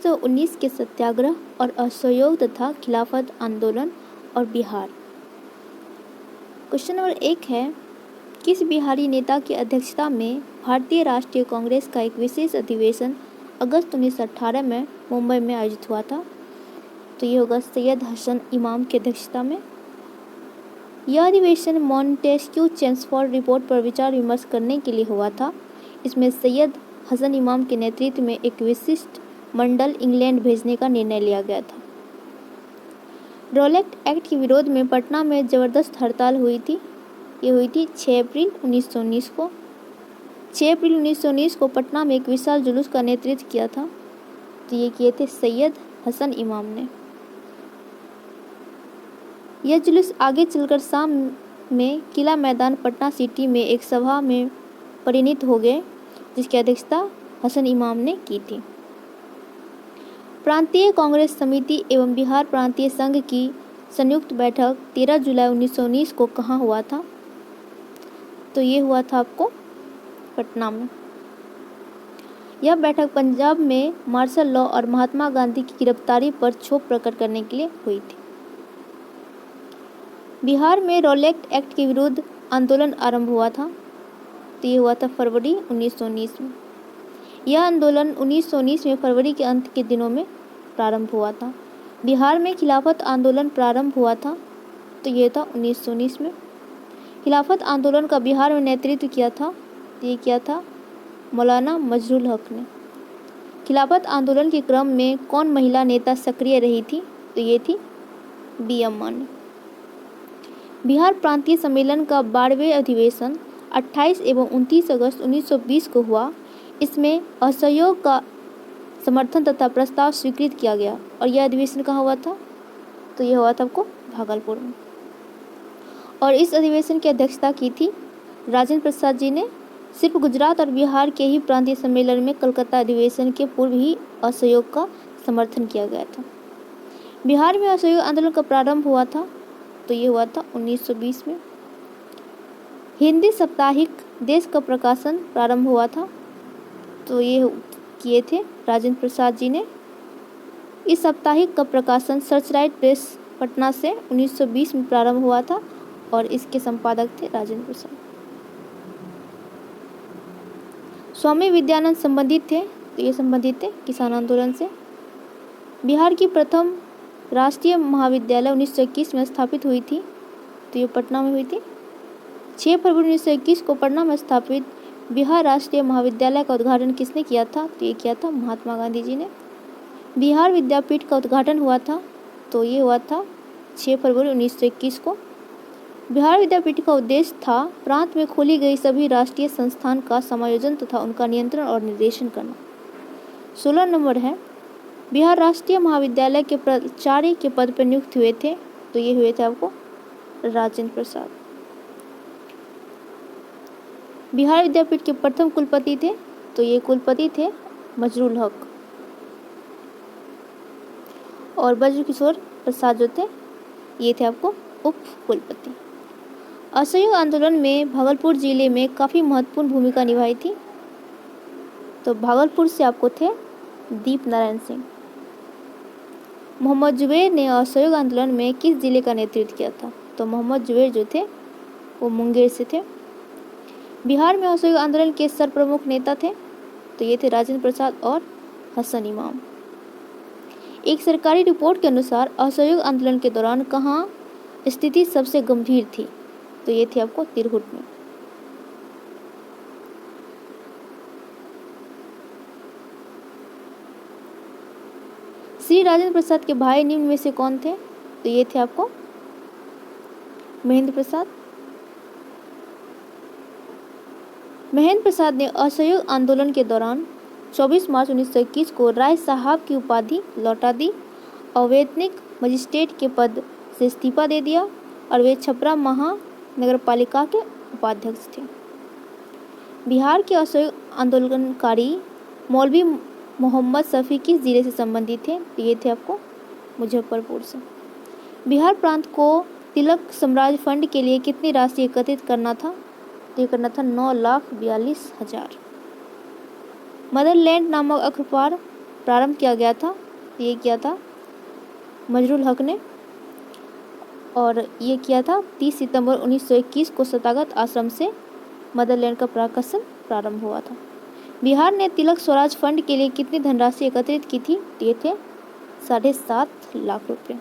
1919 के सत्याग्रह और असहयोग तथा खिलाफत आंदोलन और बिहार। क्वेश्चन नंबर 1 है, किस बिहारी नेता की अध्यक्षता में भारतीय राष्ट्रीय कांग्रेस का एक विशेष अधिवेशन अगस्त 1918 में मुंबई में आयोजित हुआ था? तो ये होगा सैयद हसन इमाम की अध्यक्षता में। यह अधिवेशन मॉन्टेस्क्यू चेम्सफोर्ड रिपोर्ट पर विचार विमर्श करने के लिए हुआ था। इसमें सैयद हसन इमाम के नेतृत्व में एक विशिष्ट मंडल इंग्लैंड भेजने का निर्णय लिया गया था। रॉलेट एक्ट के विरोध में पटना में जबरदस्त हड़ताल हुई थी। ये हुई थी 6 अप्रैल 1919 को। 6 अप्रैल 1919 को पटना में एक विशाल जुलूस का नेतृत्व किया था। तो ये किए थे सैयद हसन इमाम ने। यह जुलूस आगे चलकर शाम में किला मैदान पटना सिटी में एक सभा में परिणत हो गए, जिसकी अध्यक्षता हसन इमाम ने की थी। प्रांतीय कांग्रेस समिति एवं बिहार प्रांतीय संघ की संयुक्त बैठक 13 जुलाई 1919 को कहाँ हुआ था? तो ये हुआ था आपको पटना में। यह बैठक पंजाब में मार्शल लॉ और महात्मा गांधी की गिरफ्तारी पर क्षोभ प्रकट करने के लिए हुई थी। बिहार में रॉलेट एक्ट के विरुद्ध आंदोलन आरंभ हुआ था। तो ये हुआ था फरवरी 1919 में। यह आंदोलन 1919 में फरवरी के अंत के दिनों में प्रारंभ हुआ था। बिहार में खिलाफत आंदोलन प्रारंभ हुआ था। तो ये था 1919 में। खिलाफत आंदोलन का बिहार में नेतृत्व किया था। तो ये किया था मौलाना मजरुल हक ने। खिलाफत आंदोलन के क्रम में कौन महिला नेता सक्रिय रही थी? तो ये थी बी अम्मा ने। बिहार प्रांतीय सम्मेलन का 12वें अधिवेशन 28 एवं 29 अगस्त 1920 को हुआ। इसमें असहयोग का समर्थन तथा प्रस्ताव स्वीकृत किया गया। और यह अधिवेशन कहाँ हुआ था? तो यह हुआ था आपको भागलपुर में। और इस अधिवेशन की अध्यक्षता की थी राजेंद्र प्रसाद जी ने। सिर्फ गुजरात और बिहार के ही प्रांतीय सम्मेलन में कलकत्ता अधिवेशन के पूर्व ही असहयोग का समर्थन किया गया था। बिहार में असहयोग आंदोलन का प्रारंभ हुआ था। तो ये हुआ था 1920 में। हिंदी साप्ताहिक देश का प्रकाशन प्रारंभ हुआ था। तो ये किए थे राजेंद्र प्रसाद जी ने। इस साप्ताहिक का प्रकाशन सर्चलाइट प्रेस पटना से 1920 में प्रारंभ हुआ था और इसके संपादक थे राजेंद्र प्रसाद। स्वामी विद्यानंद संबंधित थे। तो ये संबंधित थे किसान आंदोलन से। बिहार की प्रथम राष्ट्रीय महाविद्यालय 1921 में स्थापित हुई थी। तो ये पटना में हुई थी। 6 फरवरी 1921 को पटना में स्थापित बिहार राष्ट्रीय महाविद्यालय का उद्घाटन किसने किया था? तो ये किया था महात्मा गांधी जी ने। बिहार विद्यापीठ का उद्घाटन हुआ था। तो ये हुआ था 6 फरवरी 1921 को। बिहार विद्यापीठ का उद्देश्य था प्रांत में खोली गई सभी राष्ट्रीय संस्थान का समायोजन तथा उनका नियंत्रण और निर्देशन करना। 16 नंबर है, बिहार राष्ट्रीय महाविद्यालय के प्राचार्य के पद पर नियुक्त हुए थे। तो ये हुए थे आपको राजेंद्र प्रसाद। बिहार विद्यापीठ के प्रथम कुलपति थे। तो ये कुलपति थे मजरुल हक। और ब्रजकिशोर प्रसाद जो थे ये थे आपको उप कुलपति। असहयोग आंदोलन में भागलपुर जिले में काफ़ी महत्वपूर्ण भूमिका निभाई थी। तो भागलपुर से आपको थे दीप नारायण सिंह। मोहम्मद जुबैर ने असहयोग आंदोलन में किस जिले का नेतृत्व किया था? तो मोहम्मद जुबैर जो थे वो मुंगेर से थे। बिहार में असहयोग आंदोलन के सरप्रमुख नेता थे। तो ये थे राजेंद्र प्रसाद और हसन इमाम। एक सरकारी रिपोर्ट के अनुसार असहयोग आंदोलन के दौरान कहाँ स्थिति सबसे गंभीर थी? तो ये थी आपको तिरहुत में। श्री राजेंद्र प्रसाद के भाई निम्न में से कौन थे? तो ये थे आपको महेंद्र प्रसाद। महेंद्र प्रसाद ने असहयोग आंदोलन के दौरान 24 मार्च 1921 को राय साहब की उपाधि लौटा दी। अवैतनिक मजिस्ट्रेट के पद से इस्तीफा दे दिया और वे छपरा महानगरपालिका के उपाध्यक्ष थे। बिहार के असहयोग आंदोलनकारी मौलवी मोहम्मद शफी किस जिले से संबंधित थे? तो ये थे आपको मुजफ्फरपुर से। बिहार प्रांत को तिलक साम्राज्य फंड के लिए कितनी राशि एकत्रित करना था? तो ये करना था 9,42,000। मदरलैंड नामक अखबार प्रारंभ किया गया था, ये किया था मजरूल हक ने, और ये किया था 30 सितंबर 1921 को शतागत आश्रम से मदरलैंड का प्रकाशन प्रारंभ हुआ था। बिहार ने तिलक स्वराज फंड के लिए कितनी धनराशि एकत्रित की थी? ये थे 7.5 लाख रुपए।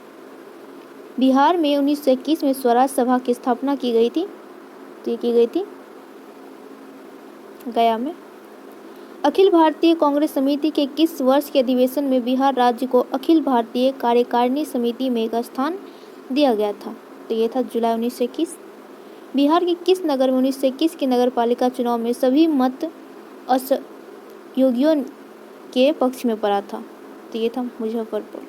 बिहार में 1921 में स्वराज सभा की स्थापना की गई थी, तो ये की गई थी गया में। अखिल भारतीय कांग्रेस समिति के किस वर्ष के अधिवेशन में बिहार राज्य को अखिल भारतीय कार्यकारिणी समिति में एक स्थान दिया गया था? तो ये था जुलाई 1921। बिहार के किस नगर में 1921 के नगर पालिका चुनाव में सभी मत असहयोगियों के पक्ष में पड़ा था? तो ये था मुजफ्फरपुर।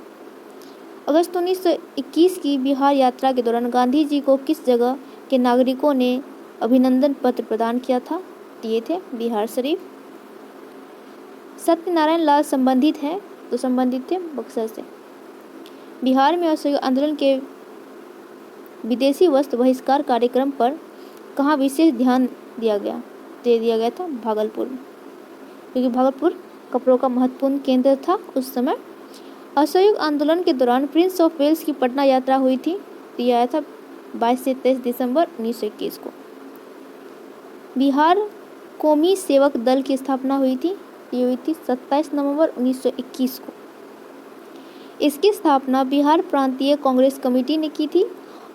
अगस्त 1921 की बिहार यात्रा के दौरान गांधी जी को किस जगह के नागरिकों ने अभिनंदन पत्र प्रदान किया था? तो ये थे बिहार शरीफ। सत्यनारायण लाल संबंधित है, तो संबंधित थे बक्सर से। बिहार में असहयोग आंदोलन के विदेशी वस्त्र बहिष्कार कार्यक्रम पर कहाँ विशेष ध्यान दिया गया? दे दिया गया था भागलपुर में, क्योंकि भागलपुर कपड़ों का महत्वपूर्ण केंद्र था उस समय। असहयोग आंदोलन के दौरान प्रिंस ऑफ वेल्स की पटना यात्रा हुई थी, तो यह आया था 22 से 23 दिसंबर 1921 को। बिहार कौमी सेवक दल की स्थापना हुई थी, ये हुई थी 27 नवंबर 1921 को। इसकी स्थापना बिहार प्रांतीय कांग्रेस कमेटी ने की थी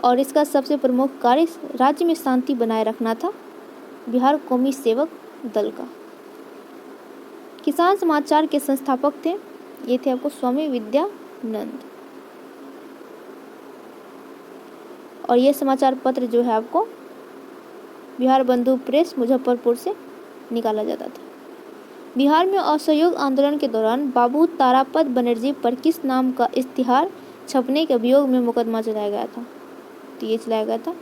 और इसका सबसे प्रमुख कार्य राज्य में शांति बनाए रखना था। बिहार कौमी सेवक दल का। किसान समाचार के संस्थापक थे, ये थे आपको स्वामी विद्यानंद, और ये समाचार पत्र जो है आपको बिहार बंधु प्रेस मुजफ्फरपुर से निकाला जाता था। बिहार में असहयोग आंदोलन के दौरान बाबू तारापद बनर्जी पर किस नाम का इश्तिहार छपने के अभियोग में मुकदमा चलाया गया था? तो ये चलाया गया था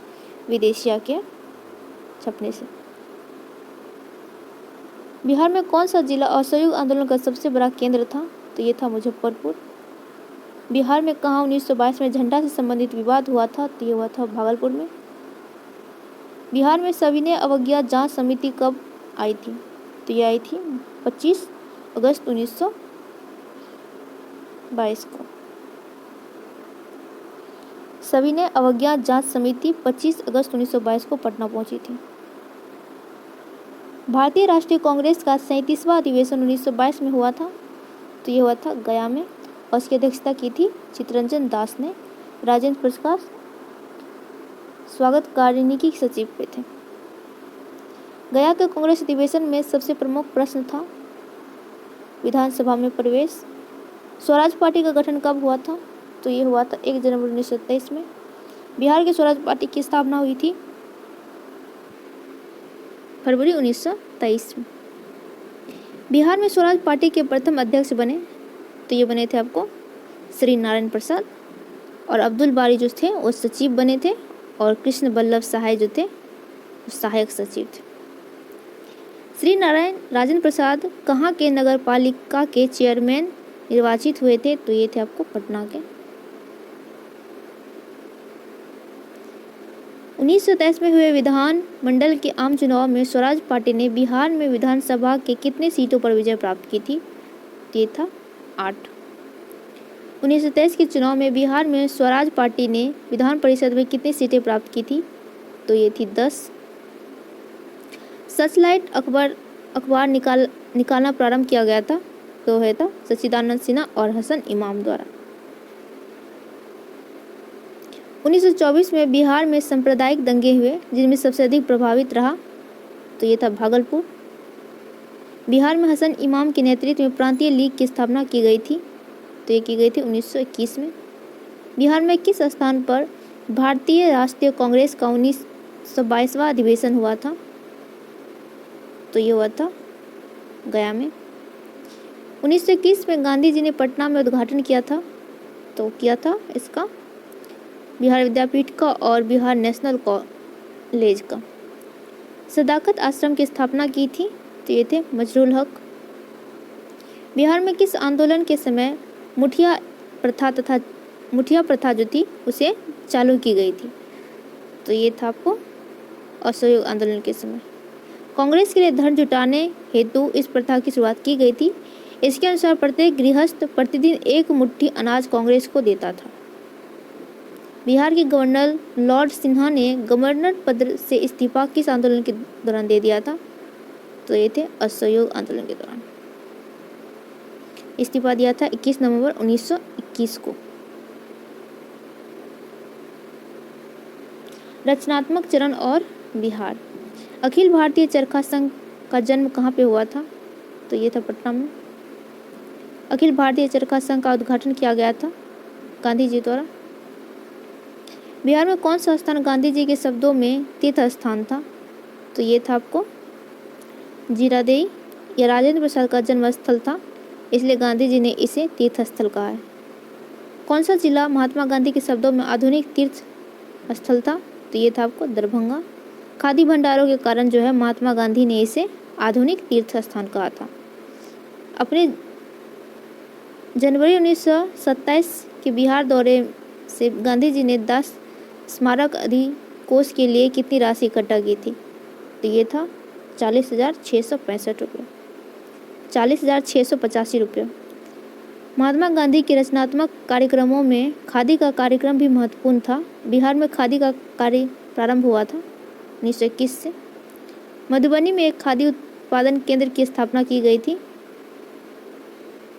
विदेशिया के छपने से। बिहार में कौन सा जिला असहयोग आंदोलन का सबसे बड़ा केंद्र था? तो ये था मुजफ्फरपुर। बिहार में कहाँ 1922 में झंडा से संबंधित विवाद हुआ था? तो ये हुआ था भागलपुर में। बिहार में सविनय अवज्ञा जांच समिति कब आई थी? तो ये आई थी 25 अगस्त 1922 को। सविनय अवज्ञा जांच समिति 25 अगस्त 1922 को पटना पहुंची थी। भारतीय राष्ट्रीय कांग्रेस का 37वां अधिवेशन 1922 में हुआ था, तो ये हुआ था गया में, और उसकी अध्यक्षता की थी चित्तरंजन दास ने। राजेंद्र प्रसाद स्वागत कार्यनिकी सचिव पे थे। गया के कांग्रेस अधिवेशन में सबसे प्रमुख प्रश्न था विधानसभा में प्रवेश। स्वराज पार्टी का गठन कब हुआ था? तो ये हुआ था 1 जनवरी 1923 में। बिहार की स्वराज पार्टी की स्थापना हुई थी फरवरी 1923 में। बिहार में स्वराज पार्टी के प्रथम अध्यक्ष बने, तो ये बने थे आपको श्री नारायण प्रसाद, और अब्दुल बारी जो थे वो सचिव बने थे, और कृष्ण वल्लभ सहाय जो थे वो सहायक सचिव थे। श्री नारायण राजेंद्र प्रसाद कहाँ के नगर पालिका के चेयरमैन निर्वाचित हुए थे? तो ये थे आपको पटना के। 1923 में हुए विधान मंडल के आम चुनाव में स्वराज पार्टी ने बिहार में विधानसभा के कितने सीटों पर विजय प्राप्त की थी? ये था 8। 1923 के चुनाव में बिहार में स्वराज पार्टी ने विधान परिषद में कितनी सीटें प्राप्त की थी? तो ये थी 10। सर्चलाइट अखबार निकालना प्रारंभ किया गया था, तो है था सच्चिदानंद सिन्हा और हसन इमाम द्वारा। 1924 में बिहार में सांप्रदायिक दंगे हुए, जिनमें सबसे अधिक प्रभावित रहा, तो ये था भागलपुर। बिहार में हसन इमाम के नेतृत्व में प्रांतीय लीग की स्थापना की गई थी, तो ये की गई थी 1921 में। बिहार में किस स्थान पर भारतीय राष्ट्रीय कांग्रेस का 1922वां अधिवेशन हुआ था? तो ये हुआ था गया में। 1921 में गांधी जी ने पटना में उद्घाटन किया था, तो किया था इसका बिहार विद्यापीठ का और बिहार नेशनल कॉलेज का। सदाकत आश्रम की स्थापना की थी, तो ये थे मजरूल हक। बिहार में किस आंदोलन के समय मुठिया प्रथा जो थी उसे चालू की गई थी? तो ये था आपको असहयोग आंदोलन के समय। कांग्रेस के लिए धन जुटाने हेतु इस प्रथा की शुरुआत की गई थी। इसके अनुसार प्रत्येक गृहस्थ प्रतिदिन 1 मुट्ठी अनाज कांग्रेस को देता था। बिहार के गवर्नर लॉर्ड सिन्हा ने गवर्नर पद से इस्तीफा किस आंदोलन के दौरान दे दिया था? तो ये थे असहयोग आंदोलन के दौरान इस्तीफा दिया था 21 नवंबर 1921 को। रचनात्मक चरण और बिहार। अखिल भारतीय चरखा संघ का जन्म कहाँ पे हुआ था? तो ये था पटना में। अखिल भारतीय चरखा संघ का उद्घाटन किया गया था गांधी जी द्वारा। बिहार में कौन सा स्थान गांधी जी के शब्दों में तीर्थ स्थान था? तो ये था आपको जीरादेई। यह राजेंद्र प्रसाद का जन्म स्थल था, इसलिए गांधी जी ने इसे तीर्थ स्थल कहा है। कौन सा जिला महात्मा गांधी के शब्दों में आधुनिक तीर्थ स्थल था? तो ये था आपको दरभंगा। खादी भंडारों के कारण जो है महात्मा गांधी ने इसे आधुनिक तीर्थ स्थान कहा था। अपने जनवरी 1927 के बिहार दौरे से गांधी जी ने 10 स्मारक अधिकोष के लिए कितनी राशि इकट्ठा की थी? तो ये था 40,665 रुपये, 40,685 रुपये। महात्मा गांधी के रचनात्मक कार्यक्रमों में खादी का कार्यक्रम भी महत्वपूर्ण था। बिहार में खादी का कार्य प्रारंभ हुआ था 1921 से। मधुबनी में एक खादी उत्पादन केंद्र की स्थापना की गई थी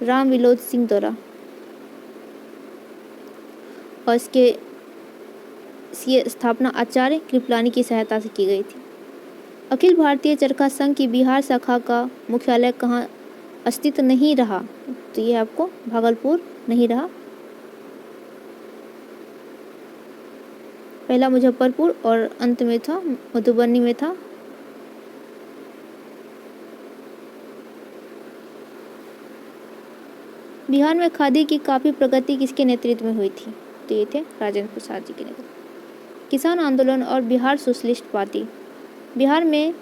राम विलोद सिंह द्वारा, और इसकी स्थापना आचार्य कृपलानी की सहायता से की गई थी। अखिल भारतीय चरखा संघ की बिहार शाखा का मुख्यालय कहाँ अस्तित्व नहीं रहा? तो ये आपको भागलपुर नहीं रहा, पहला मुजफ्फरपुर और अंत में था मधुबनी में था। बिहार में खादी की काफ़ी प्रगति किसके नेतृत्व में हुई थी? तो ये थे राजेंद्र प्रसाद जी के नेतृत्व। किसान आंदोलन और बिहार सोशलिस्ट पार्टी। बिहार में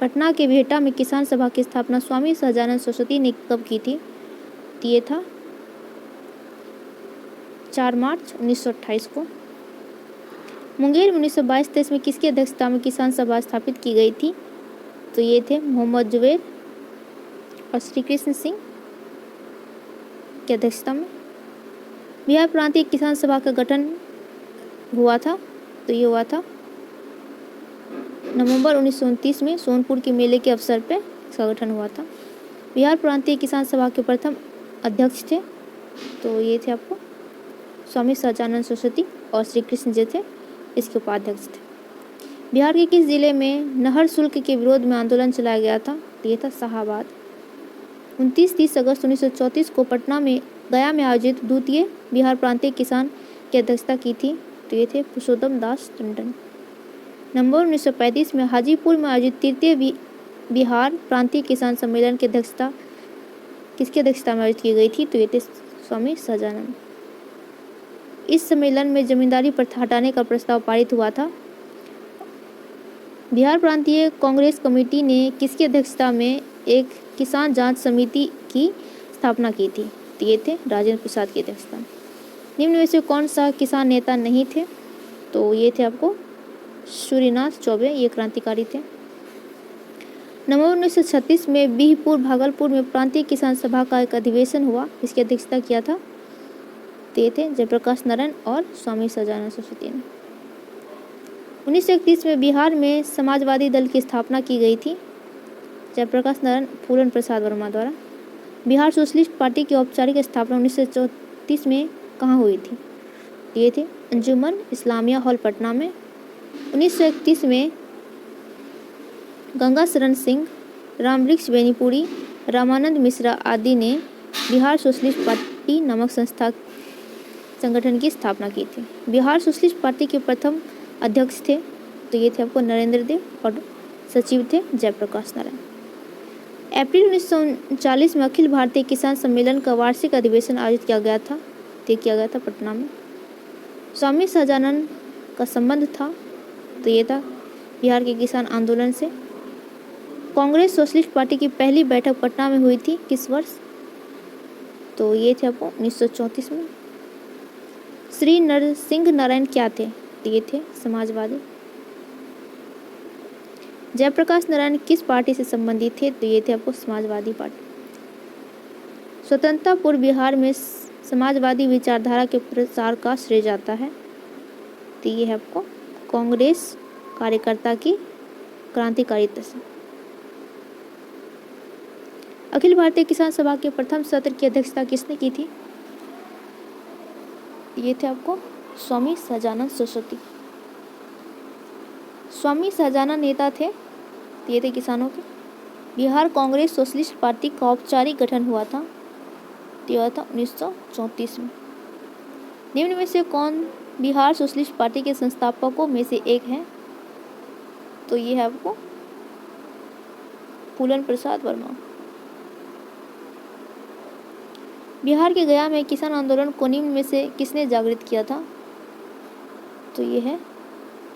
पटना के बिहटा में किसान सभा की स्थापना स्वामी सहजानंद सरस्वती ने कब की थी? तो ये था 4 मार्च 1928 को। मुंगेर में 1922-23 में किसकी अध्यक्षता में किसान सभा स्थापित की गई थी? तो ये थे मोहम्मद जुबैर और श्री कृष्ण सिंह की अध्यक्षता में। बिहार प्रांतीय किसान सभा का गठन हुआ था, तो ये हुआ था नवंबर 1929 में सोनपुर के मेले के अवसर पे इसका गठन हुआ था। बिहार प्रांतीय किसान सभा के प्रथम अध्यक्ष थे, तो ये थे आपको स्वामी सहजानंद सरस्वती, और श्री कृष्ण जी थे इसके उपाध्यक्ष थे। बिहार के किस जिले में नहर शुल्क के विरोध में आंदोलन चलाया गया था? तो ये था शाहाबाद। 29-30 अगस्त 1934 को पटना में गया में आयोजित द्वितीय बिहार प्रांतीय किसान की अध्यक्षता की थी, तो ये थे पुरुषोत्तम दास टंडन। नवंबर 1935 में हाजीपुर में आयोजित तृतीय बिहार प्रांतीय किसान सम्मेलन की अध्यक्षता किसकी अध्यक्षता में आयोजित की गई थी? तो ये थे स्वामी सहजानंद। इस सम्मेलन में जमींदारी प्रथा हटाने का प्रस्ताव पारित हुआ था। बिहार प्रांतीय कांग्रेस कमेटी ने किसकी अध्यक्षता में एक किसान जांच समिति की स्थापना की थी? तो ये थे राजेंद्र प्रसाद की अध्यक्षता में। निम्न में से कौन सा किसान नेता नहीं थे? तो ये थे आपको सूर्यनाथ चौबे, ये क्रांतिकारी थे। नवंबर 1936 में बिहपुर भागलपुर में प्रांतीय किसान सभा का एक अधिवेशन हुआ, इसकी अध्यक्षता किया था, तो ये थे जयप्रकाश नारायण और स्वामी सहजानंद सरस्वती ने। 1931 में बिहार में समाजवादी दल की स्थापना की गई थी जयप्रकाश नारायण फूलन प्रसाद वर्मा द्वारा। बिहार सोशलिस्ट पार्टी की औपचारिक स्थापना 1934 में कहाँ हुई थी? ये थे अंजुमन इस्लामिया हॉल पटना में। 1931 में गंगा शरण सिंह, रामवृक्ष बेनीपुरी, रामानंद मिश्रा आदि ने बिहार सोशलिस्ट पार्टी नामक संगठन की स्थापना की थी। बिहार सोशलिस्ट पार्टी के प्रथम अध्यक्ष थे, तो ये थे आपको नरेंद्र देव, और सचिव थे जयप्रकाश नारायण। अप्रैल 1939 में अखिल भारतीय किसान सम्मेलन का वार्षिक अधिवेशन आयोजित किया गया था, तय किया गया था पटना में। स्वामी सहजानंद का संबंध था, तो ये था बिहार के किसान आंदोलन से। कांग्रेस सोशलिस्ट पार्टी की पहली बैठक पटना में हुई थी किस वर्ष? तो ये थे आपको 1934 में। श्री नरसिंह नारायण क्या थे? तो ये थे समाजवादी। जयप्रकाश नारायण किस पार्टी से संबंधित थे? तो ये थे आपको समाजवादी पार्टी। स्वतंत्रता पूर्व बिहार में समाजवादी विचारधारा के प्रसार का श्रेय जाता है। तो ये है आपको कांग्रेस कार्यकर्ता की क्रांतिकारिता से। अखिल भारतीय किसान सभा के प्रथम सत्र की अध्यक्षता किसने की थी? ये थे आपको स्वामी सहजानंद सरस्वती। स्वामी सहजानंद नेता थे, ये थे किसानों के। बिहार कांग्रेस सोशलिस्ट पार्टी का औपचारिक गठन हुआ था, तो यह था 1934 में। निम्न में से कौन बिहार सोशलिस्ट पार्टी के संस्थापकों में से एक है? तो ये है आपको फूलन प्रसाद वर्मा। बिहार के गया में किसान आंदोलन को निम्न में से किसने जागृत किया था? तो ये है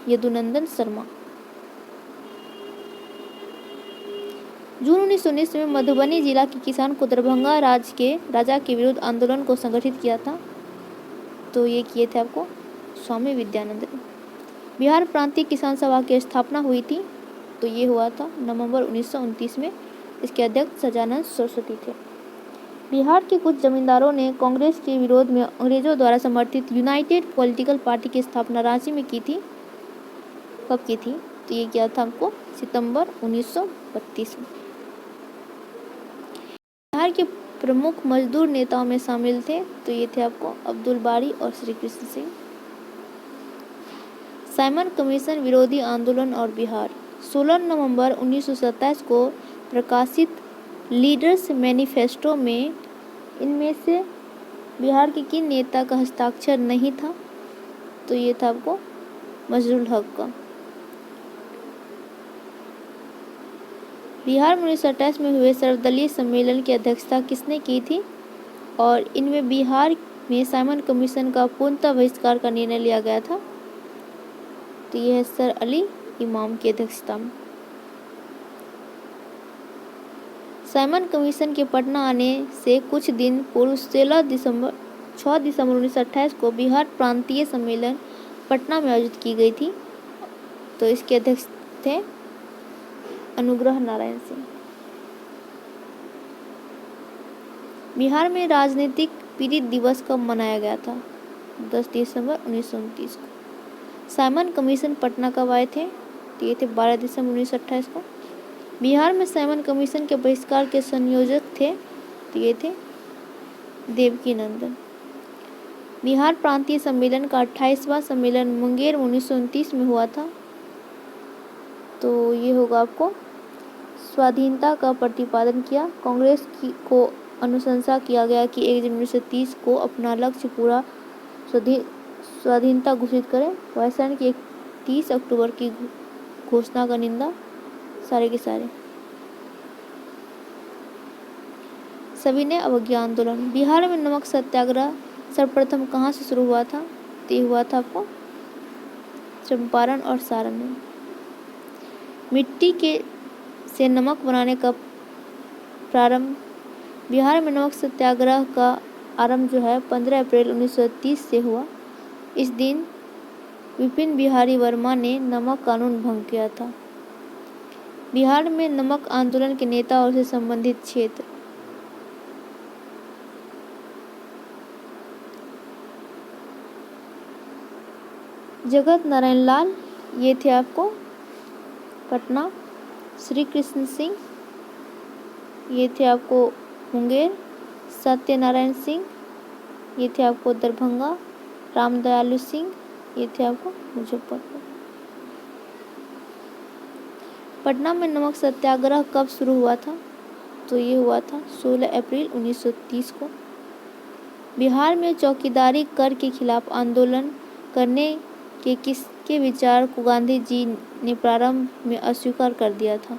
यदुनंदन शर्मा। जून 1919 में मधुबनी जिला के किसान को दरभंगा राजा के विरुद्ध आंदोलन को संगठित किया था, तो ये किए थे आपको स्वामी विद्यानंद ने। बिहार प्रांतीय किसान सभा की स्थापना हुई थी, तो ये हुआ था नवंबर 1929 में। इसके अध्यक्ष सहजानंद सरस्वती थे। बिहार के कुछ जमींदारों ने कांग्रेस के विरोध में अंग्रेजों द्वारा समर्थित यूनाइटेड पॉलिटिकल पार्टी की स्थापना रांची में की थी। कब की थी? तो ये किया था आपको सितंबर 1932 में। बिहार के प्रमुख मजदूर नेताओं में शामिल थे, तो ये थे आपको अब्दुल बारी और श्री कृष्ण सिंह। साइमन कमीशन विरोधी आंदोलन और बिहार। 16 नवंबर 1927 को प्रकाशित लीडर्स मैनिफेस्टो में इनमें से बिहार के किन नेता का हस्ताक्षर नहीं था? तो ये था आपको मजरुल हक का। बिहार में 1928 में हुए सर्वदलीय सम्मेलन की अध्यक्षता किसने की थी? और इनमें बिहार में साइमन कमीशन का पूर्णतः बहिष्कार का निर्णय लिया गया था, तो यह है सर अली इमाम की अध्यक्षता में। साइमन कमीशन के पटना आने से कुछ दिन पूर्व 6 दिसंबर 1928 को बिहार प्रांतीय सम्मेलन पटना में आयोजित की गई थी, तो इसके अध्यक्ष थे अनुग्रह नारायण सिंह। बिहार में राजनीतिक पीड़ित दिवस कब मनाया गया था? 10 दिसंबर 1929 को। साइमन कमीशन पटना कब आए थे? तो ये थे 12 दिसंबर 1928 को। बिहार में साइमन कमीशन के बहिष्कार के संयोजक थे, तो ये थे देवकी नंदन। बिहार प्रांतीय सम्मेलन का 28वां सम्मेलन मुंगेर 1929 में हुआ था, तो ये होगा आपको स्वाधीनता का प्रतिपादन किया। कांग्रेस को अनुशंसा किया गया कि 1 जनवरी 1930 को अपना लक्ष्य पूरा स्वाधीनता घोषित करें। वायसराय की 30 अक्टूबर की घोषणा का निंदा सारे के सारे। सविनय अवज्ञा आंदोलन। बिहार में नमक सत्याग्रह सर्वप्रथम कहाँ से शुरू हुआ था? तो ये हुआ था आपको चंपारण और सारण में। मिट्टी के से नमक बनाने का प्रारंभ। बिहार में नमक सत्याग्रह का आरंभ जो है 15 अप्रैल 1930 से हुआ। इस दिन विपिन बिहारी वर्मा ने नमक कानून भंग किया था। बिहार में नमक आंदोलन के नेता और से संबंधित क्षेत्र। जगत नारायण लाल, ये थे आपको पटना। श्री कृष्ण सिंह, ये थे आपको मुंगेर। सत्यनारायण सिंह, ये थे आपको दरभंगा। रामदयालु सिंह, ये थे आपको मुजफ्फरपुर। पटना में नमक सत्याग्रह कब शुरू हुआ था? तो ये हुआ था 16 अप्रैल 1930 को। बिहार में चौकीदारी कर के खिलाफ आंदोलन करने के किसके विचार को गांधी जी ने प्रारंभ में अस्वीकार कर दिया था?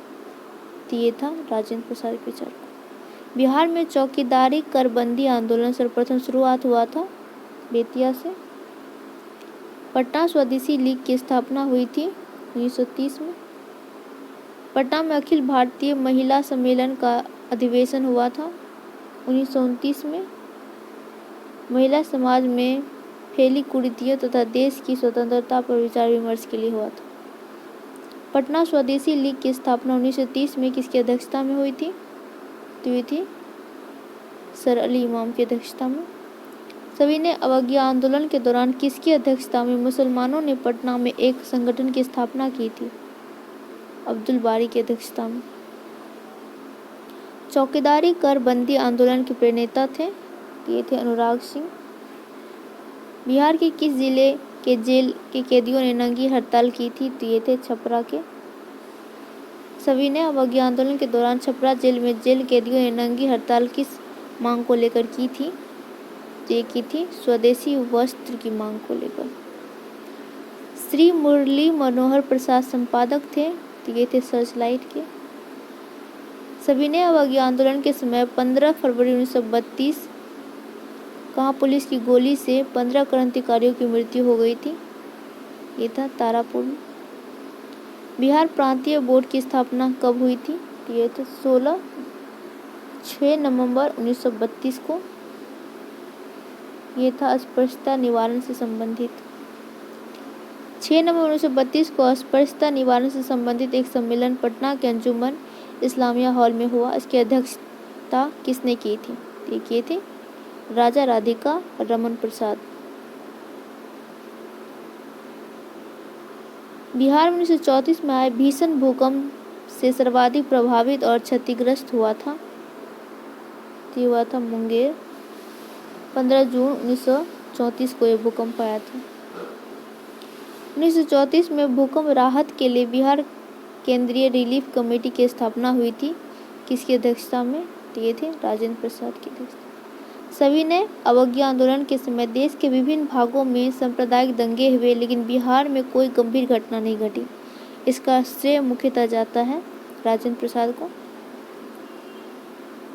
तो ये था राजेंद्र प्रसाद के विचार को। बिहार में चौकीदारी कर बंदी आंदोलन सर्वप्रथम शुरुआत हुआ था बेतिया से। पटना स्वदेशी लीग की स्थापना हुई थी 1930 में। पटना में अखिल भारतीय महिला सम्मेलन का अधिवेशन हुआ था 1929 में। महिला समाज में फैली कुरीतियों तथा देश की स्वतंत्रता पर विचार विमर्श के लिए हुआ था। पटना स्वदेशी लीग की स्थापना 1930 में किसकी अध्यक्षता में हुई थी? तो ये थी सर अली इमाम की अध्यक्षता में। सविनय अवज्ञा आंदोलन के दौरान किसकी अध्यक्षता में मुसलमानों ने पटना में एक संगठन की स्थापना की थी? अब्दुल बारी की अध्यक्षता में। चौकीदारी कर बंदी आंदोलन के प्रणेता थे? ये थे अनुराग सिंह। बिहार के किस जिले के जेल के कैदियों ने नंगी हड़ताल की थी? तो ये थे छपरा के। सविनय अवज्ञा आंदोलन के दौरान छपरा जेल में जेल कैदियों ने नंगी हड़ताल किस मांग को लेकर की थी? तो ये की थी स्वदेशी वस्त्र की मांग को लेकर। श्री मुरली मनोहर प्रसाद संपादक थे? तो ये थे सर्चलाइट के। सविनय अवज्ञा आंदोलन के समय 15 फरवरी 1932 कहाँ पुलिस की गोली से 15 क्रांतिकारियों की मृत्यु हो गई थी? ये था तारापुर। बिहार प्रांतीय बोर्ड की स्थापना कब हुई थी? ये था 6 नवंबर 1932 को। ये था अस्पृश्यता निवारण से संबंधित। 6 नवंबर 1932 को अस्पृश्यता निवारण से संबंधित एक सम्मेलन पटना के अंजुमन इस्लामिया हॉल में हुआ। इसकी अध्यक्षता किसने की थी? ये किए थे राजा राधिका रमन प्रसाद। बिहार में 1934 में आए भीषण भूकंप से सर्वाधिक प्रभावित और क्षतिग्रस्त हुआ था? तो हुआ था मुंगेर। 15 जून 1934 को यह भूकंप आया था। 1934 में भूकंप राहत के लिए बिहार केंद्रीय रिलीफ कमेटी की स्थापना हुई थी। किसकी अध्यक्षता में? तो ये थे राजेंद्र प्रसाद की अध्यक्षता। सविनय अवज्ञा आंदोलन के समय देश के विभिन्न भागों में सांप्रदायिक दंगे हुए, लेकिन बिहार में कोई गंभीर घटना नहीं घटी। इसका श्रेय मुख्यतः जाता है राजेंद्र प्रसाद को।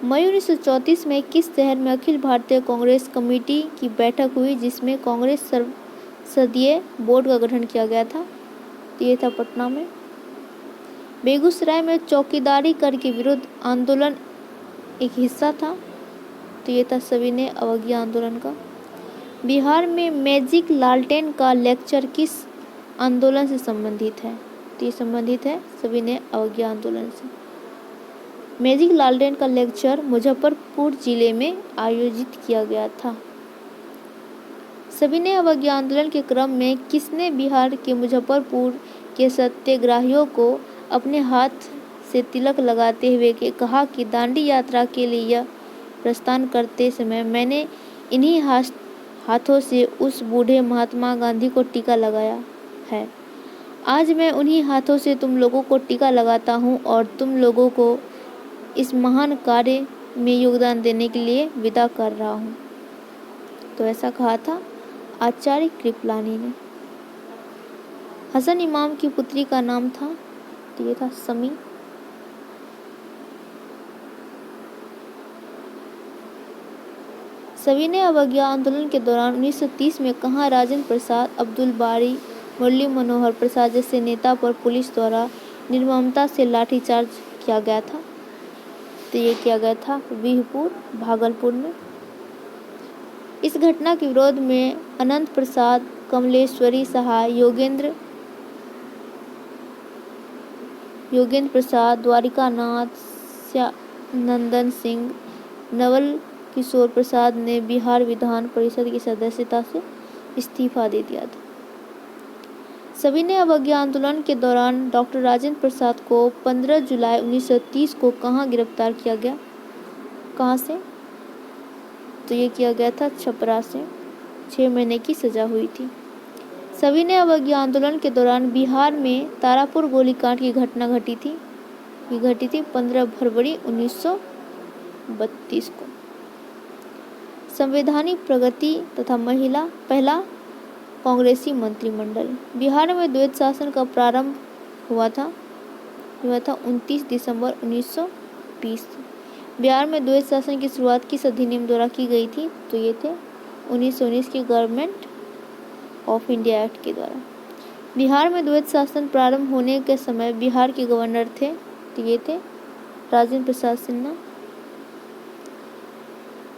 मई 1934 में किस शहर में अखिल भारतीय कांग्रेस कमेटी की बैठक हुई, जिसमें कांग्रेस संसदीय बोर्ड का गठन किया गया था? तो ये था पटना में। बेगूसराय में चौकीदारी कर के विरुद्ध आंदोलन एक हिस्सा था? तो ये था सविनय अवज्ञा आंदोलन का। बिहार में मैजिक लालटेन का लेक्चर किस आंदोलन से संबंधित है? तो ये संबंधित है सविनय अवज्ञा आंदोलन से। मैजिक लालटेन का लेक्चर मुजफ्फरपुर जिले में आयोजित किया गया था। सविनय अवज्ञा आंदोलन के क्रम में किसने बिहार के मुजफ्फरपुर के सत्याग्रहियों को अपने हाथ से तिलक लगाते हुए कहा कि दांडी यात्रा के लिए यह प्रस्थान करते समय मैंने इन्हीं हाथों से उस बूढ़े महात्मा गांधी को टीका लगाया है। आज मैं उन्हीं हाथों से तुम लोगों को टीका लगाता हूँ और तुम लोगों को इस महान कार्य में योगदान देने के लिए विदा कर रहा हूँ। तो ऐसा कहा था आचार्य कृपलानी ने। हसन इमाम की पुत्री का नाम था? तो ये था समी। सविनय अवज्ञा आंदोलन के दौरान 1930 में कहाँ राजेंद्र प्रसाद, अब्दुल बारी, मुरली मनोहर प्रसाद जैसे नेता पर पुलिस द्वारा निर्ममता से लाठीचार्ज किया गया था? तो ये किया गया था वीरपुर, भागलपुर में। इस घटना के विरोध में अनंत प्रसाद, कमलेश्वरी सहाय, योगेंद्र प्रसाद, द्वारिकानाथ, नंदन सिंह, नवल किशोर प्रसाद ने बिहार विधान परिषद की सदस्यता से इस्तीफा दे दिया था। सविनय अवज्ञा आंदोलन के दौरान डॉक्टर राजेंद्र प्रसाद को 15 जुलाई 1930 को कहाँ गिरफ्तार किया गया? कहाँ से? तो ये किया गया था छपरा से। 6 महीने की सजा हुई थी। सविनय अवज्ञा आंदोलन के दौरान बिहार में तारापुर गोलीकांड की घटना घटी थी। ये घटी थी 15 फरवरी 1932 को। संवैधानिक प्रगति तथा महिला पहला कांग्रेसी मंत्रिमंडल। बिहार में द्वैत शासन का प्रारंभ हुआ था 29 दिसंबर 1920। बिहार में द्वैत शासन की शुरुआत किस अधिनियम द्वारा की गई थी? तो ये थे 1919 के गवर्नमेंट ऑफ इंडिया एक्ट के द्वारा। बिहार में द्वैत शासन प्रारंभ होने के समय बिहार के गवर्नर थे? तो ये थे राजेंद्र प्रसाद सिन्हा।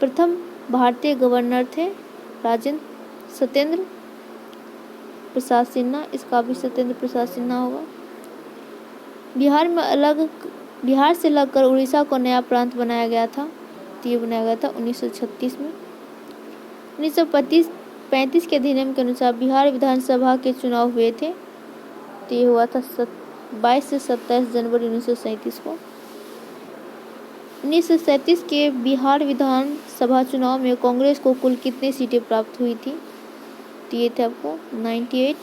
प्रथम भारतीय गवर्नर थे सत्येंद्र प्रसाद सिन्हा। इसका भी सत्येंद्र प्रसाद सिन्हा होगा। बिहार से लगकर उड़ीसा को नया प्रांत बनाया गया था। तो ये बनाया गया था 1936 में। 1935 के अधिनियम के अनुसार बिहार विधानसभा के चुनाव हुए थे, तो ये हुआ था 22 से 27 जनवरी 1937 को। 1937 के बिहार विधानसभा चुनाव में कांग्रेस को कुल कितनी सीटें प्राप्त हुई थी, तो ये थे आपको 98।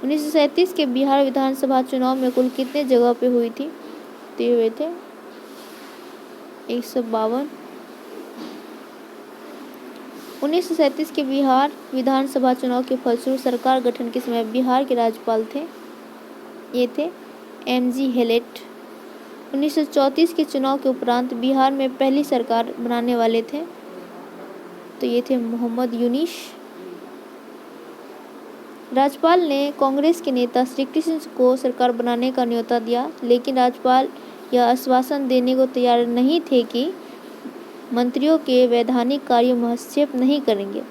1937 के बिहार विधानसभा चुनाव में कुल कितने जगह पे हुई थी, तो ये हुए थे 152। 1937 के बिहार विधानसभा चुनाव के फलस्वरूप सरकार गठन के समय बिहार के राज्यपाल थे, ये थे MG हेलेट। 1934 के चुनाव के उपरांत बिहार में पहली सरकार बनाने वाले थे, तो ये थे मोहम्मद यूनिस। राज्यपाल ने कांग्रेस के नेता श्री कृष्ण को सरकार बनाने का न्योता दिया, लेकिन राज्यपाल यह आश्वासन देने को तैयार नहीं थे कि मंत्रियों के वैधानिक कार्यों में हस्तक्षेप नहीं करेंगे।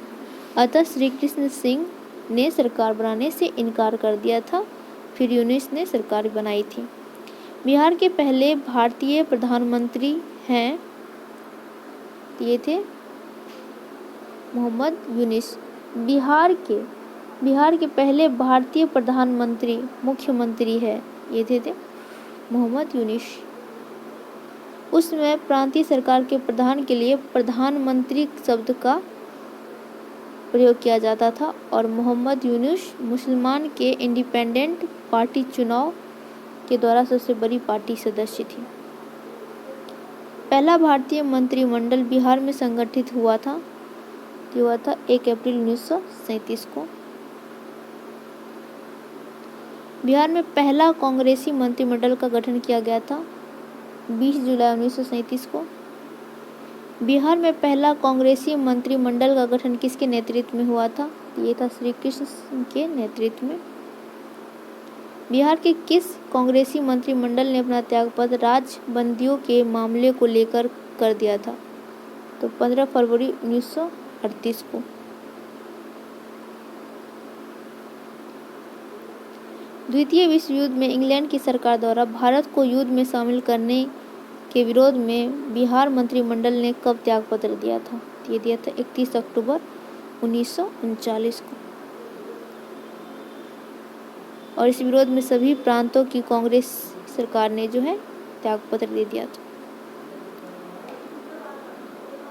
अतः श्री कृष्ण सिंह ने सरकार बनाने से इनकार कर दिया था। फिर यूनिस ने सरकार बनाई थी। बिहार के पहले भारतीय प्रधानमंत्री हैं, ये थे मोहम्मद यूनिस। बिहार के पहले भारतीय प्रधानमंत्री मुख्यमंत्री है, ये थे मोहम्मद यूनिस। उस समय प्रांतीय सरकार के प्रधान के लिए प्रधानमंत्री शब्द का प्रयोग किया जाता था और मोहम्मद यूनुस मुसलमान के इंडिपेंडेंट पार्टी चुनाव के द्वारा सबसे बड़ी पार्टी सदस्य थी। पहला भारतीय मंत्रिमंडल बिहार में संगठित हुआ था, 1 अप्रैल 1937 को। बिहार में पहला कांग्रेसी मंत्रिमंडल का गठन किया गया था 20 जुलाई 1937 को। बिहार में पहला कांग्रेसी मंत्रिमंडल का गठन किसके नेतृत्व में हुआ था, ये था श्री कृष्ण सिंह के नेतृत्व में। बिहार के किस कांग्रेसी मंत्रिमंडल ने अपना त्यागपत्र राजबंदियों के मामले को लेकर कर दिया था, तो 15 फरवरी 1938 को। द्वितीय विश्व युद्ध में इंग्लैंड की सरकार द्वारा भारत को युद्ध में शामिल करने के विरोध में बिहार मंत्रिमंडल ने कब त्यागपत्र दिया था, ये दिया था 31 अक्टूबर 1939 को। और इस विरोध में सभी प्रांतों की कांग्रेस सरकार ने जो है त्यागपत्र दे दिया था।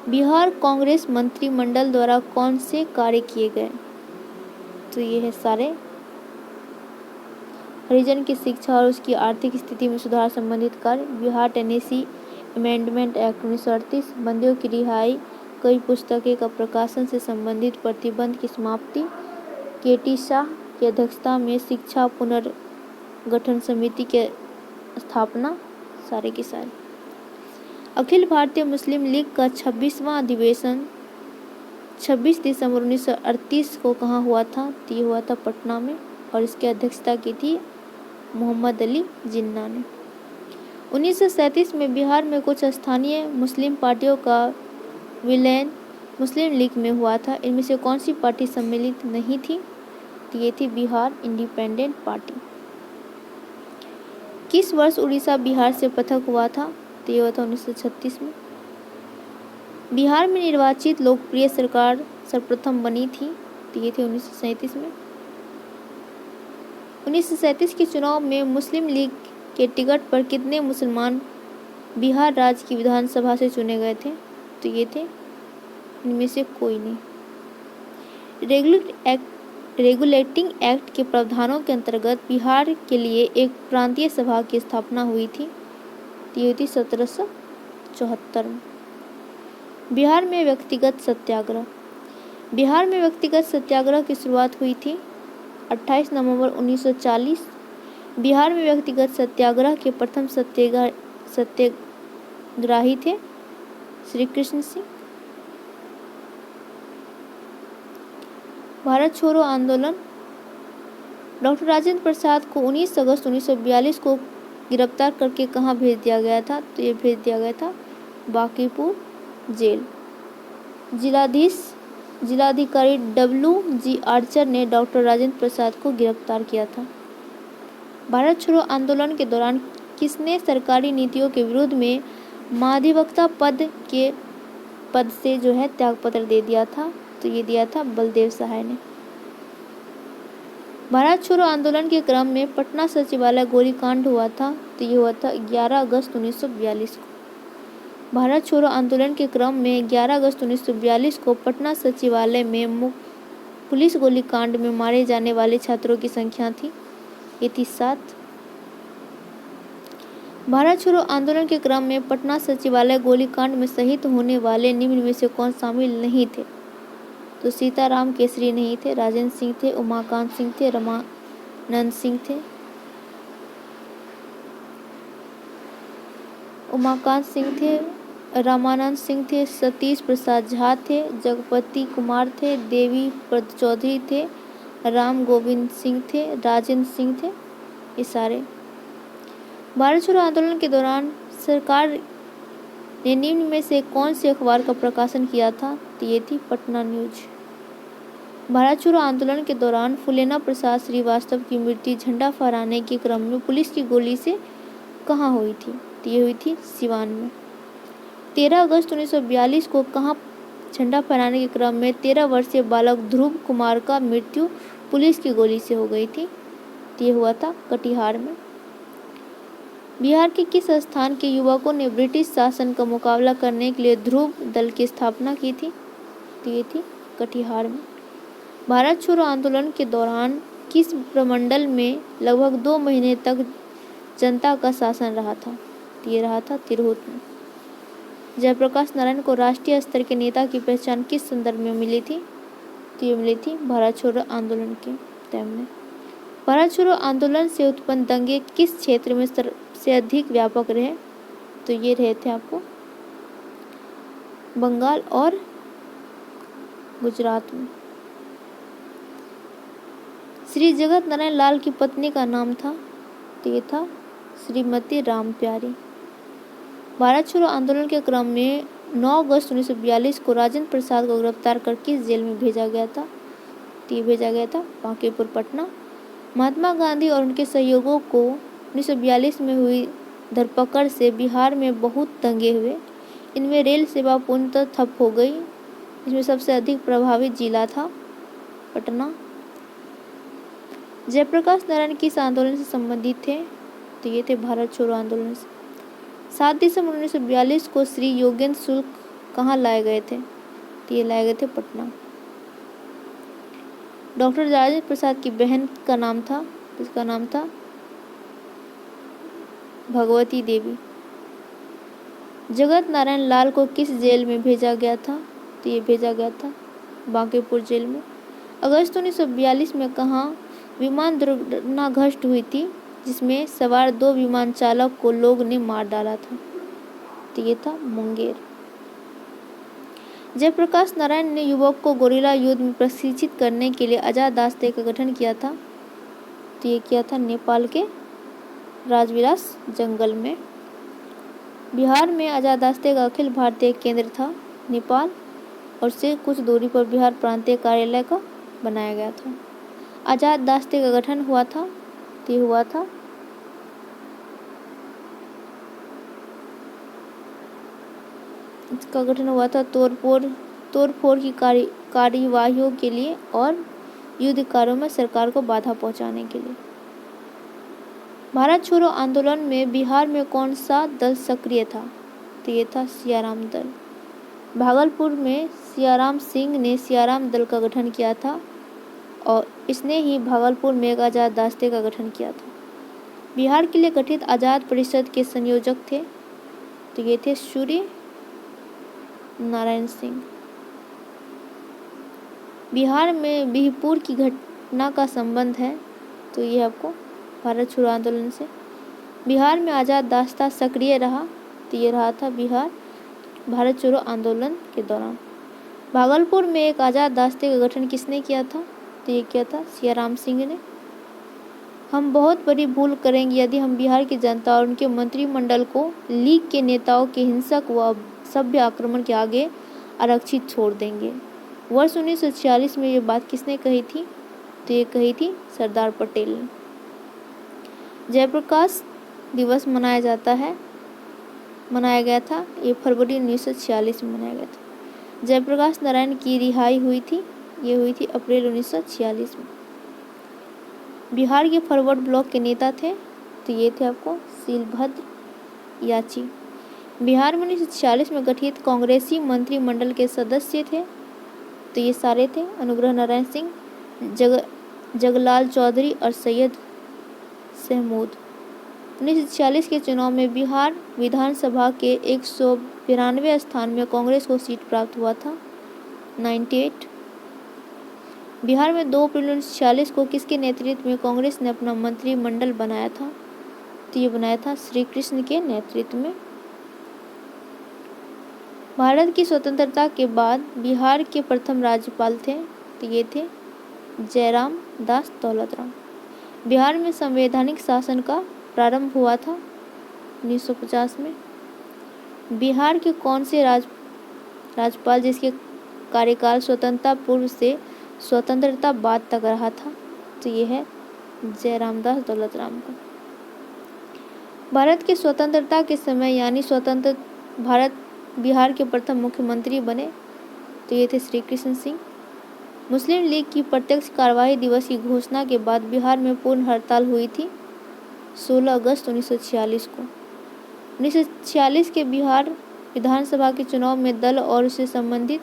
बिहार कांग्रेस मंत्रिमंडल द्वारा कौन से कार्य किए गए, तो ये है सारे हरिजन की शिक्षा और उसकी आर्थिक स्थिति में सुधार संबंधित कार्य, बिहार टेनेसी अमेंडमेंट एक्ट 1938, बंदियों की रिहाई, कई पुस्तकें का प्रकाशन से संबंधित प्रतिबंध की समाप्ति, केटी शाह की अध्यक्षता में शिक्षा पुनर्गठन समिति की स्थापना, सारे के सारे। अखिल भारतीय मुस्लिम लीग का 26वां अधिवेशन 26 दिसंबर 1938 को कहाँ हुआ था, तो ये हुआ था पटना में और इसकी अध्यक्षता की थी मोहम्मद अली जिन्ना ने। 1937 में बिहार में कुछ स्थानीय मुस्लिम पार्टियों का विलय मुस्लिम लीग में हुआ था। इनमें से कौन सी पार्टी सम्मिलित नहीं थी, तो ये थी बिहार इंडिपेंडेंट पार्टी। किस वर्ष उड़ीसा बिहार से पृथक हुआ था, तो ये हुआ था 1936 में। बिहार में निर्वाचित लोकप्रिय सरकार सर्वप्रथम बनी थी, तो ये थी 1937 में। 1937 के चुनाव में मुस्लिम लीग के टिकट पर कितने मुसलमान बिहार राज्य की विधानसभा से चुने गए थे, तो ये थे इनमें से कोई नहीं। रेगुलेटिंग एक्ट के प्रावधानों के अंतर्गत बिहार के लिए एक प्रांतीय सभा की स्थापना हुई थी, तो ये थी 1774 में। बिहार में व्यक्तिगत सत्याग्रह। बिहार में व्यक्तिगत सत्याग्रह की शुरुआत हुई थी 28 नवंबर 1940। बिहार में व्यक्तिगत सत्याग्रह के प्रथम सत्याग्रही थे श्री कृष्ण सिंह। भारत छोड़ो आंदोलन। डॉक्टर राजेंद्र प्रसाद को 19 अगस्त 1942 को गिरफ्तार करके कहाँ भेज दिया गया था, तो ये भेज दिया गया था बांकीपुर जेल। जिलाधिकारी WG आर्चर ने डॉक्टर राजेंद्र प्रसाद को गिरफ्तार किया था। भारत छोड़ो आंदोलन के दौरान किसने सरकारी नीतियों के विरोध में महाधिवक्ता पद से जो है त्यागपत्र दे दिया था? तो ये दिया था बलदेव सहाय ने। भारत छोड़ो आंदोलन के क्रम में पटना सचिवालय गोलीकांड हुआ था। तो ये हुआ था 11 अगस्त 1942 को। भारत छोड़ो आंदोलन के क्रम में 11 अगस्त 1942 को पटना सचिवालय में पुलिस गोलीकांड में मारे जाने वाले छात्रों की संख्या थी, ये थी 7। भारत छोड़ो आंदोलन के क्रम में पटना सचिवालय गोलीकांड में शहीद होने वाले निम्न में से कौन शामिल नहीं थे? तो सीताराम केसरी नहीं थे, राजेंद्र सिंह थे, उमाकांत सिंह थे, रमानंद सिंह थे। उमाकांत सिंह थे, रामानंद सिंह थे, सतीश प्रसाद झा थे, जगपति कुमार थे, देवी प्रद चौधरी थे, राम गोविंद सिंह थे, राजेंद्र सिंह थे, ये सारे। भारत छोड़ो आंदोलन के दौरान सरकार ने निम्न में से कौन से अखबार का प्रकाशन किया था? तो ये थी पटना न्यूज। भारत छोड़ो आंदोलन के दौरान फूलेना प्रसाद श्रीवास्तव की मृत्यु झंडा फहराने के क्रम में पुलिस की गोली से कहाँ हुई थी? तो ये हुई थी सिवान में। 13 अगस्त 1942 को कहाँ झंडा फहराने के क्रम में 13 वर्षीय बालक ध्रुव कुमार का मृत्यु पुलिस की गोली से हो गई थी? तो ये हुआ था कटिहार में। बिहार के किस स्थान के युवकों ने ब्रिटिश शासन का मुकाबला करने के लिए ध्रुव दल की स्थापना की थी? तो ये थी कटिहार में। भारत छोड़ो आंदोलन के दौरान किस प्रमंडल में लगभग 2 महीने तक जनता का शासन रहा था? तो ये रहा था तिरहुत में। जयप्रकाश नारायण को राष्ट्रीय स्तर के नेता की पहचान किस संदर्भ में मिली थी? तो ये मिली थी भारत छोड़ो आंदोलन के टाइम में। भारत छोड़ो आंदोलन से उत्पन्न दंगे किस क्षेत्र में सबसे अधिक व्यापक रहे? तो ये रहे थे आपको बंगाल और गुजरात में। श्री जगत नारायण लाल की पत्नी का नाम था? तो ये था श्रीमती राम प्यारी। भारत छोड़ो आंदोलन के क्रम में 9 अगस्त 1942 को राजेंद्र प्रसाद को गिरफ्तार कर किस जेल में भेजा गया था? तो ये भेजा गया था बांकीपुर पटना। महात्मा गांधी और उनके सहयोगियों को 1942 में हुई धरपकड़ से बिहार में बहुत दंगे हुए। इनमें रेल सेवा पूर्णतः ठप हो गई। इसमें सबसे अधिक प्रभावित जिला था पटना। जयप्रकाश नारायण किस आंदोलन से संबंधित थे? तो ये थे भारत छोड़ो आंदोलन से। 7 दिसंबर 1942 को श्री योगेंद्र शुक्ल कहाँ लाए गए थे? तो ये लाए गए थे पटना। डॉक्टर राजेंद्र प्रसाद की बहन का नाम था, इसका नाम था भगवती देवी। जगत नारायण लाल को किस जेल में भेजा गया था? तो ये भेजा गया था बांकीपुर जेल में। अगस्त 1942 में कहाँ विमान दुर्घटनाग्रस्त हुई थी जिसमें सवार 2 विमान चालक को लोग ने मार डाला था? तो ये था मुंगेर। जयप्रकाश नारायण ने युवक को गोरिल्ला युद्ध में प्रशिक्षित करने के लिए आजाद दास्ते का गठन किया था? तो ये किया था नेपाल के राजविलास जंगल में। बिहार में आजाद दास्ते का अखिल भारतीय केंद्र था नेपाल और से कुछ दूरी पर बिहार प्रांतीय कार्यालय का बनाया गया था। आजाद दास्ते का गठन हुआ था? तो ये हुआ था इसका गठन हुआ था तोड़फोड़ की कार्यवाहियों के लिए और युद्ध कार्यों में सरकार को बाधा पहुंचाने के लिए। भारत छोड़ो आंदोलन में बिहार में कौन सा दल सक्रिय था? तो ये था सियाराम दल। भागलपुर में सियाराम सिंह ने सियाराम दल का गठन किया था और इसने ही भागलपुर में एक आजाद दास्ते का गठन किया था। बिहार के लिए गठित आजाद परिषद के संयोजक थे? तो ये थे सूर्य नारायण सिंह। बिहार में बिहपुर की घटना का संबंध है? तो ये आपको भारत छोड़ो आंदोलन से। बिहार में आजाद दास्ता सक्रिय रहा? तो ये रहा था बिहार भारत छोड़ो आंदोलन के दौरान। भागलपुर में एक आजाद दास्ते का गठन किसने किया था? तो ये किया था सियाराम सिंह ने। हम बहुत बड़ी भूल करेंगे यदि हम बिहार की जनता और उनके मंत्रिमंडल को लीग के नेताओं के हिंसक व सभ्य आक्रमण के आगे आरक्षित छोड़ देंगे। वर्ष 1946 में ये बात किसने कही थी? तो ये कही थी सरदार पटेल ने। जयप्रकाश दिवस मनाया गया था? ये फरवरी 1946 में मनाया गया था। जयप्रकाश नारायण की रिहाई हुई थी? ये हुई थी अप्रैल 1946 में। बिहार के फॉरवर्ड ब्लॉक के नेता थे? तो ये थे आपको शीलभद्र याची। बिहार में 1946 में गठित कांग्रेसी मंत्रिमंडल के सदस्य थे? तो ये सारे थे अनुग्रह नारायण सिंह, जगलाल चौधरी और सैयद सहमूद। 1946 के चुनाव में बिहार विधानसभा के 192 स्थान में कांग्रेस को सीट प्राप्त हुआ था 98। बिहार में 2 अप्रैल 1946 को किसके नेतृत्व में कांग्रेस ने अपना मंत्रिमंडल बनाया था? तो ये बनाया था श्री कृष्ण के नेतृत्व में। भारत की स्वतंत्रता के बाद बिहार के प्रथम राज्यपाल थे? तो ये थे जयराम दास दौलतराम। बिहार में संवैधानिक शासन का प्रारंभ हुआ था 1950 में। बिहार के कौन से राज्यपाल जिसके कार्यकाल स्वतंत्रता पूर्व से स्वतंत्रता बाद तक रहा था? तो ये है जयराम दास दौलतराम का। भारत की स्वतंत्रता के समय यानी स्वतंत्र भारत बिहार के प्रथम मुख्यमंत्री बने? तो ये थे श्री कृष्ण सिंह। मुस्लिम लीग की प्रत्यक्ष कार्यवाही दिवस की घोषणा के बाद बिहार में पूर्ण हड़ताल हुई थी 16 अगस्त 1946 को। 1946 के बिहार विधानसभा के चुनाव में दल और उससे संबंधित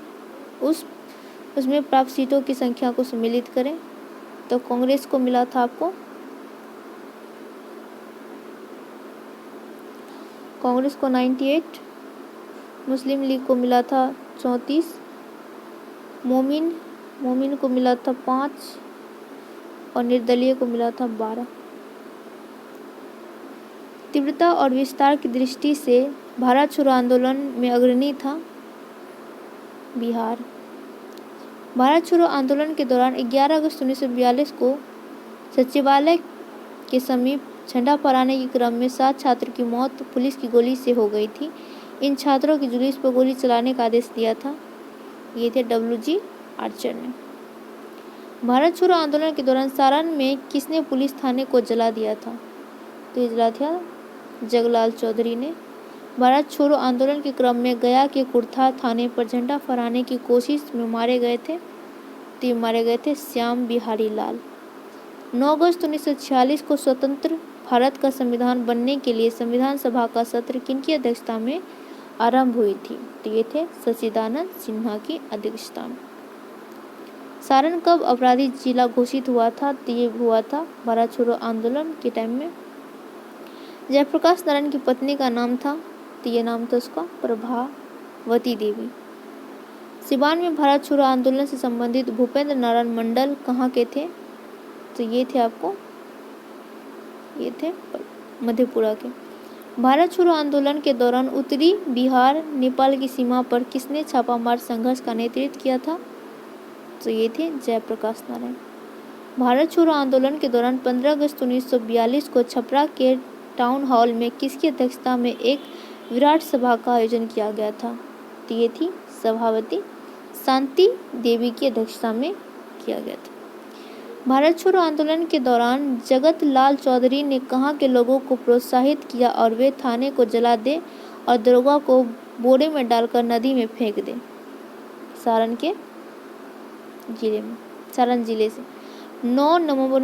उसमें प्राप्त सीटों की संख्या को सम्मिलित करें तो कांग्रेस को मिला था आपको कांग्रेस को 98, मुस्लिम लीग को मिला था 34, मोमिन को मिला था 5 और निर्दलीय को मिला था 12। तीव्रता और विस्तार की दृष्टि से भारत छोड़ो आंदोलन में अग्रणी था बिहार। भारत छोड़ो आंदोलन के दौरान 11 अगस्त 1942 को सचिवालय के समीप झंडा फहराने के क्रम में 7 छात्रों की मौत पुलिस की गोली से हो गई थी। इन छात्रों की जुलूस पर गोली चलाने का आदेश दिया था। ये थे WG आर्चर ने। भारत छोड़ो आंदोलन के दौरान सारण में किसने पुलिस थाने को जला दिया था? तो ये जला दिया जगलाल चौधरी ने। भारत छोड़ो आंदोलन के क्रम में गया के कुर्था थाने पर झंडा फहराने की कोशिश में मारे गए थे श्याम बिहारी लाल। 9 अगस्त 1946 को स्वतंत्र भारत का संविधान बनने के लिए संविधान सभा का सत्र किनकी अध्यक्षता में आरंभ हुई थी? तो ये थे सच्चिदानंद सिन्हा की अध्यक्षता में। सारण कब अपराधी जिला घोषित हुआ था? तो ये हुआ था भारत छोड़ो आंदोलन के टाइम में। जयप्रकाश नारायण की पत्नी का नाम था? तो ये नाम था उसका प्रभावती देवी। सिवान में भारत छोड़ो आंदोलन से संबंधित भूपेंद्र नारायण मंडल कहाँ के थे? तो ये थे मधेपुरा के। भारत छोड़ो आंदोलन के दौरान उत्तरी बिहार नेपाल की सीमा पर किसने छापामार संघर्ष का नेतृत्व किया था? तो ये थे जयप्रकाश नारायण। भारत छोड़ो आंदोलन के दौरान 15 अगस्त 1942 को छपरा के टाउन हॉल में किसकी अध्यक्षता में एक विराट सभा का आयोजन किया गया था? तो ये थी सभापति शांति देवी की अध्यक्षता में किया गया था। भारत छोड़ो आंदोलन के दौरान जगत लाल चौधरी ने कहाँ के लोगों को प्रोत्साहित किया और वे थाने को जला दे और दरोगा को बोरे में डालकर नदी में फेंक दे? सारण जिले से। 9 नवंबर